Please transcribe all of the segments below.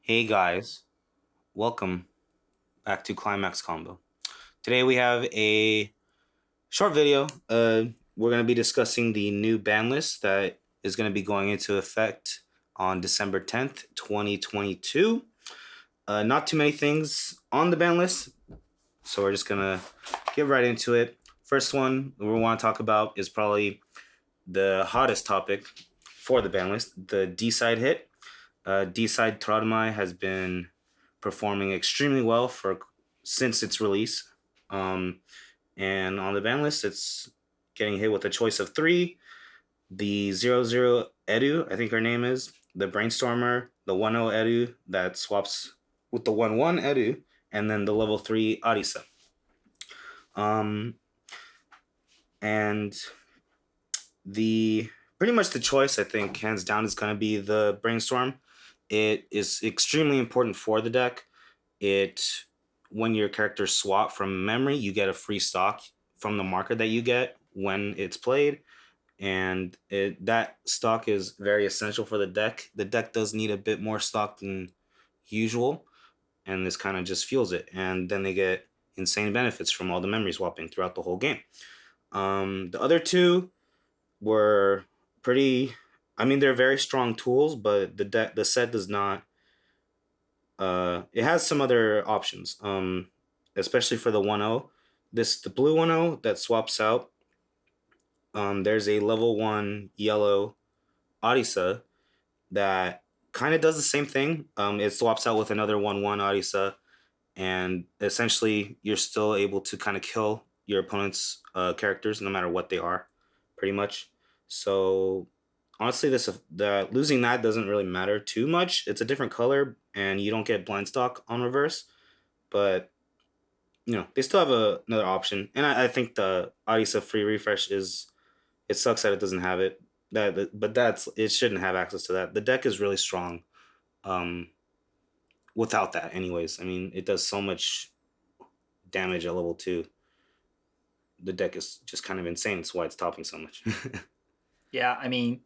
Hey guys, welcome back to ClimaxCombo. Today we have a short video. We're going to be discussing the new ban list that is going to be going into effect on December 10th, 2022. Not too many things on the ban list, so we're just going to get right into it. First one we want to talk about is probably the hottest topic for the ban list, the D-side hit. D-side Traumai has been performing extremely well for since its release. And on the ban list, it's getting hit with a choice of three: the 00 Edu, I think her name is, the Brainstormer, the 10 Edu that swaps with the 11 Edu, and then the level 3 Arisa. Um, and the pretty much the choice, I think, hands down, is going to be the Brainstorm. It is extremely important for the deck. It When your characters swap from memory, you get a free stock from the marker that you get when it's played, and that stock is very essential for the deck. The deck does need a bit more stock than usual, and this kind of just fuels it. And then they get insane benefits from all the memory swapping throughout the whole game. The other two were pretty. I mean, they're very strong tools, but the set does not. It has some other options. Especially for the 1-0. The blue 1-0 that swaps out. There's a level 1 yellow Arisa that kind of does the same thing. It swaps out with another 1-1 Arisa, and essentially you're still able to kind of kill your opponent's characters no matter what they are, pretty much. So honestly, losing that doesn't really matter too much. It's a different color, and you don't get blind stock on reverse, but they still have another option. And I think the Arisa free refresh is, it sucks that it doesn't have it. But it shouldn't have access to that. The deck is really strong um, without that, anyways. I mean, it does so much damage at level 2. The deck is just kind of insane. That's why it's topping so much. Yeah, I mean,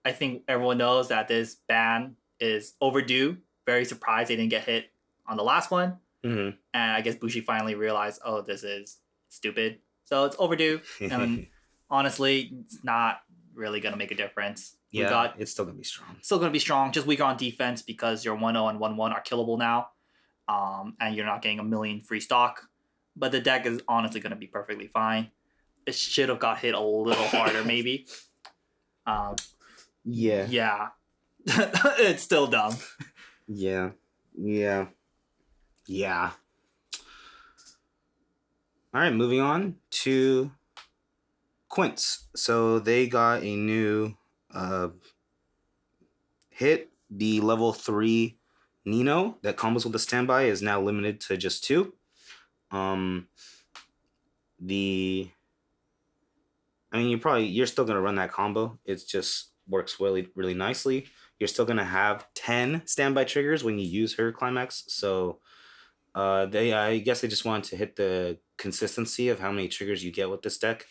I think everyone knows that this ban is overdue. Very surprised they didn't get hit on the last one. Mm-hmm. And I guess Bushi finally realized, oh, this is stupid. So it's overdue. And honestly, it's not really going to make a difference. Yeah, it's still going to be strong. Still going to be strong, just weaker on defense because your 1-0 and 1-1 are killable now. And you're not getting a million free stock. But the deck is honestly going to be perfectly fine. It should have got hit a little harder, maybe. Yeah. Yeah. It's still dumb. Yeah. All right, moving on to Quince. So they got a new hit. The level 3 Nino that combos with the standby is now limited to just 2. You're still gonna run that combo. It just works really, really nicely. You're still gonna have 10 standby triggers when you use her climax. So I guess they just wanted to hit the consistency of how many triggers you get with this deck.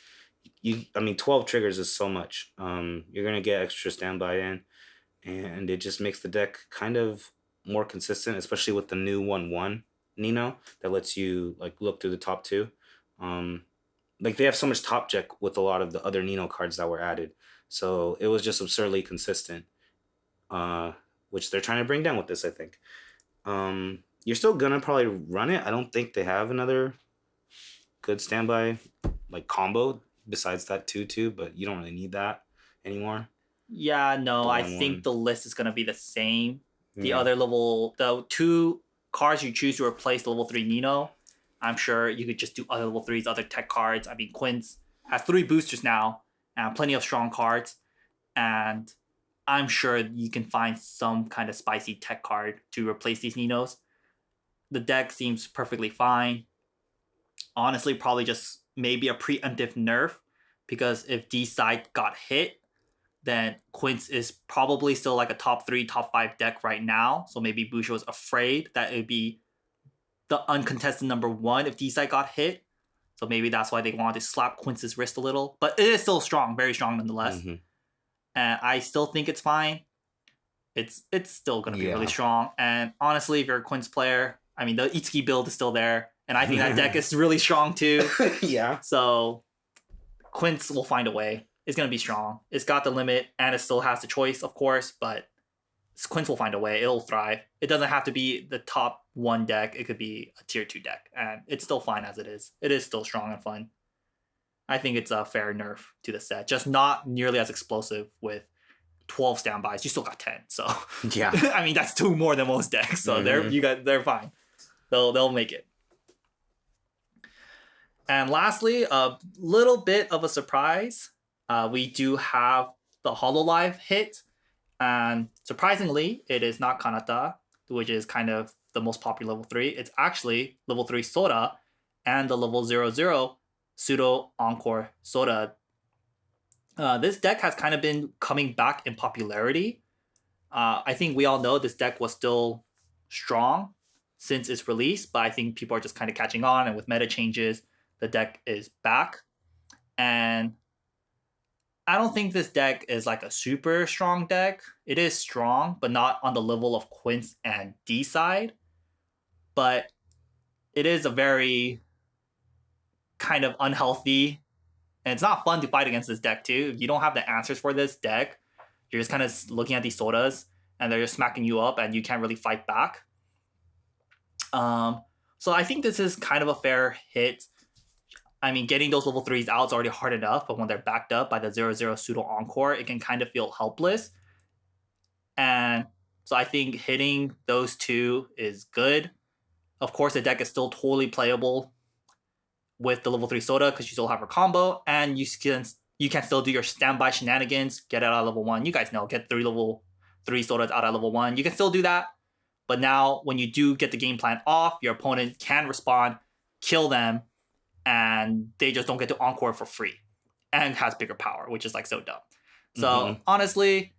12 triggers is so much. You're gonna get extra standby in, and it just makes the deck kind of more consistent, especially with the new 1-1 Nino that lets you look through the top 2. They have so much top check with a lot of the other Nino cards that were added, so it was just absurdly consistent, which they're trying to bring down with this, I think. You're still gonna probably run it. I don't think they have another good standby combo besides that 2-2, but you don't really need that anymore. Yeah, no, I think the list is gonna be the same. The 2 cards you choose to replace the level 3 Nino, I'm sure you could just do other level 3s, other tech cards. I mean, Quince has 3 boosters now and plenty of strong cards, and I'm sure you can find some kind of spicy tech card to replace these Ninos. The deck seems perfectly fine. Honestly, probably just maybe a preemptive nerf, because if D-side got hit, then Quince is probably still a top 3, top 5 deck right now. So maybe Busho was afraid that it would be the uncontested number 1 if D-side got hit. So maybe that's why they wanted to slap Quince's wrist a little. But it is still strong, very strong nonetheless. Mm-hmm. And I still think it's fine. it's still going to be Yeah. really strong. And honestly, if you're a Quince player, I mean, the Itsuki build is still there. And I think that deck is really strong too. Yeah. So Quince will find a way. It's going to be strong. It's got the limit and it still has the choice, of course, but Quince will find a way. It'll thrive. It doesn't have to be the top 1 deck. It could be a tier 2 deck. And it's still fine as it is. It is still strong and fun. I think it's a fair nerf to the set. Just not nearly as explosive with 12 standbys. You still got 10. So Yeah. I mean, that's 2 more than most decks. So they're fine. They'll make it. And lastly, a little bit of a surprise. We do have the Hololive hit. And surprisingly, it is not Kanata, which is kind of the most popular level 3. It's actually level 3 Soda and the level 0/0 Pseudo Encore Soda. This deck has kind of been coming back in popularity. I think we all know this deck was still strong since its release, but I think people are just kind of catching on, and with meta changes, the deck is back. And I don't think this deck is like a super strong deck. It is strong, but not on the level of Quince and D-side. But it is a very kind of unhealthy, and it's not fun to fight against this deck too. If you don't have the answers for this deck, you're just kind of looking at these sodas and they're just smacking you up and you can't really fight back. So I think this is kind of a fair hit. I mean, getting those level 3s out is already hard enough, but when they're backed up by the 0/0 Pseudo Encore, it can kind of feel helpless. And so I think hitting those 2 is good. Of course, the deck is still totally playable with the level 3 Soda because you still have her combo, and you can still do your standby shenanigans, get it out of level 1. You guys know, get 3 level 3 Sodas out of level 1. You can still do that, but now when you do get the game plan off, your opponent can respond, kill them, and they just don't get to Encore for free and has bigger power, which is like so dumb. So honestly,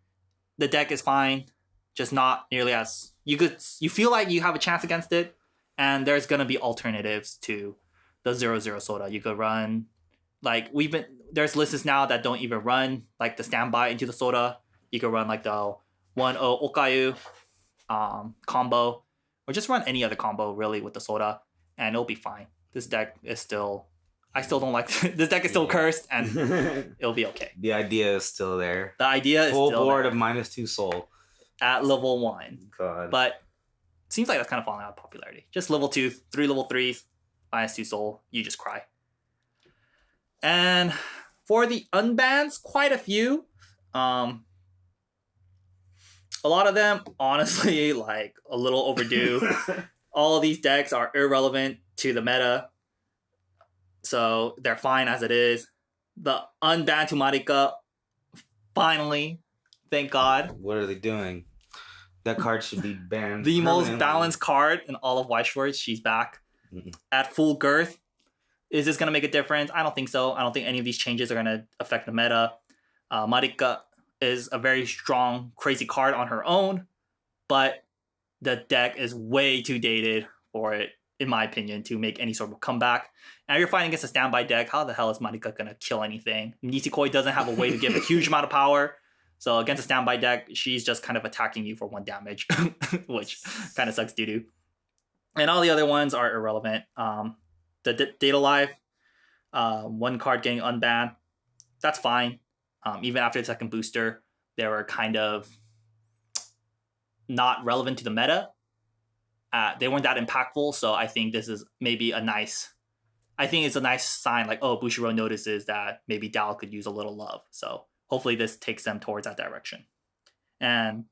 the deck is fine, just not nearly as you feel like you have a chance against it, and there's gonna be alternatives to the 0/0 Soda. You could run like there's lists now that don't even run like the standby into the Soda. You could run like the 1/0 Okayu combo, or just run any other combo really with the Soda, and it'll be fine. This deck is still, I still don't like this deck is still cursed, and it'll be okay. The idea is still there. The idea is full still board there of -2 soul at level 1. God. But seems like that's kind of falling out of popularity. Just level 2, 3 level 3s, -2 soul, you just cry. And for the unbans, quite a few. A lot of them, honestly, like a little overdue. All of these decks are irrelevant to the meta, so they're fine as it is. The unbanned to Marika, finally, thank God. What are they doing? That card should be banned. The most balanced card in all of Weiß Schwarz, she's back at full girth. Is this going to make a difference? I don't think so. I don't think any of these changes are going to affect the meta. Marika is a very strong, crazy card on her own, but the deck is way too dated for it, in my opinion, to make any sort of comeback. Now you're fighting against a standby deck. How the hell is Marika going to kill anything? Nisekoi doesn't have a way to give a huge amount of power. So against a standby deck, she's just kind of attacking you for 1 damage, which kind of sucks doo-doo. And all the other ones are irrelevant. The Data Life, 1 card getting unbanned, that's fine. Even after the second booster, they were kind of not relevant to the meta. They weren't that impactful, so I think this is maybe it's a nice sign, like, oh, Bushiroad notices that maybe Dal could use a little love. So hopefully this takes them towards that direction. And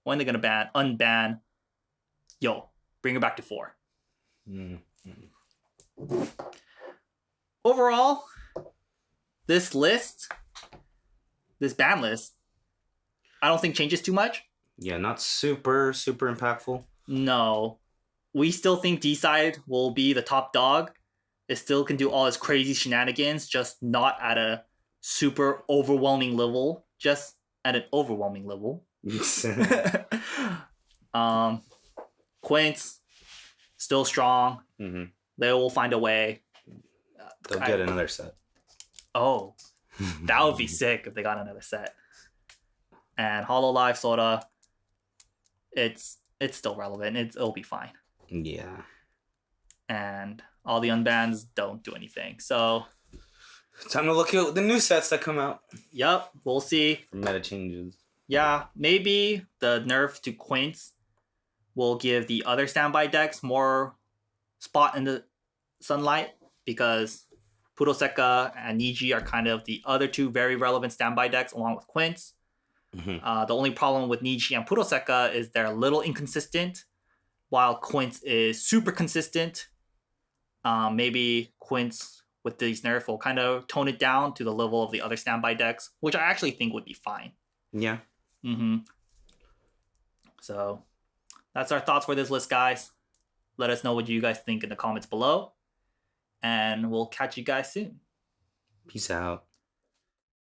when they're gonna unban, bring it back to 4. Overall, this ban list, I don't think changes too much. Yeah, not super impactful. No. We still think D-side will be the top dog. It still can do all its crazy shenanigans, just not at a super overwhelming level. Just at an overwhelming level. Quince, still strong. They will find a way. They'll get another set. Oh, that would be sick if they got another set. And Hololive Soda, it's still relevant. It'll be fine. Yeah. And all the unbans don't do anything. So time to look at the new sets that come out. Yep, we'll see. For meta changes. Yeah, maybe the nerf to Quince will give the other standby decks more spot in the sunlight because Puroseka and Niji are kind of the other two very relevant standby decks along with Quince. The only problem with Niji and Puroseka is they're a little inconsistent, while Quince is super consistent. Maybe Quince with these nerfs will kind of tone it down to the level of the other standby decks, which I actually think would be fine. Yeah. So that's our thoughts for this list, guys. Let us know what you guys think in the comments below, and we'll catch you guys soon. Peace out.